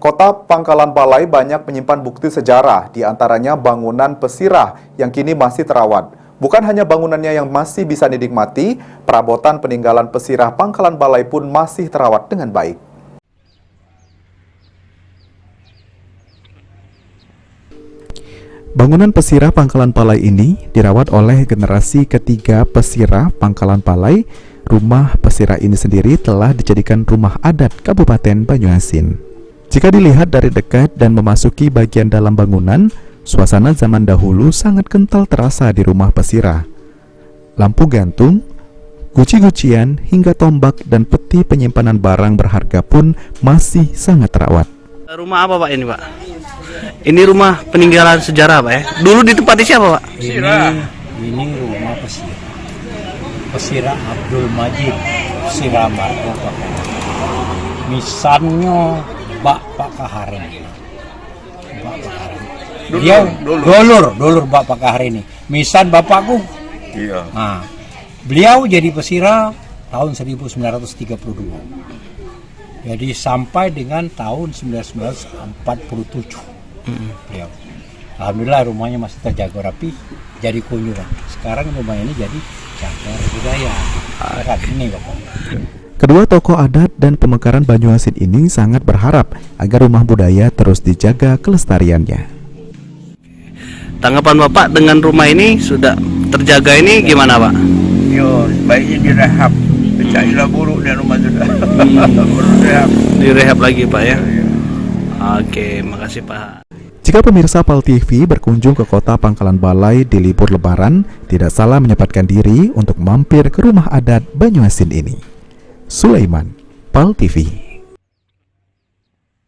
Kota Pangkalan Balai banyak menyimpan bukti sejarah, di antaranya bangunan pesirah yang kini masih terawat. Bukan hanya bangunannya yang masih bisa dinikmati, perabotan peninggalan pesirah Pangkalan Balai pun masih terawat dengan baik. Bangunan pesirah Pangkalan Balai ini dirawat oleh generasi ketiga pesirah Pangkalan Balai. Rumah pesirah ini sendiri telah dijadikan rumah adat Kabupaten Banyuasin. Jika dilihat dari dekat dan memasuki bagian dalam bangunan, suasana zaman dahulu sangat kental terasa di rumah pesirah. Lampu gantung, guci-gucian, hingga tombak dan peti penyimpanan barang berharga pun masih sangat terawat. Rumah apa Pak ini Pak? Ini rumah peninggalan sejarah Pak ya? Dulu ditempati siapa Pak? Ini rumah pesirah. Pesirah Abdul Majid, pesirah Marco misalnya Bapak Kahari. Dia dulur Bapak Kahari ini. Misan bapakku. Iya. Nah, beliau jadi pesirah tahun 1932. Jadi sampai dengan tahun 1947. Beliau. Alhamdulillah rumahnya masih terjaga rapi, jadi kunjungan. Sekarang rumah ini jadi cagar budaya. Ini Bapak. Kedua tokoh adat dan pemekaran Banyuasin ini sangat berharap agar rumah budaya terus dijaga kelestariannya. Tanggapan Bapak dengan rumah ini sudah terjaga ini gimana Pak? Yo, baiknya direhab. Carilah buruk dan rumah sudah. Direhab lagi Pak ya? Oke, makasih Pak. Jika pemirsa PAL TV berkunjung ke kota Pangkalan Balai di libur lebaran, tidak salah menyempatkan diri untuk mampir ke rumah adat Banyuasin ini. Sulaiman, PAL TV.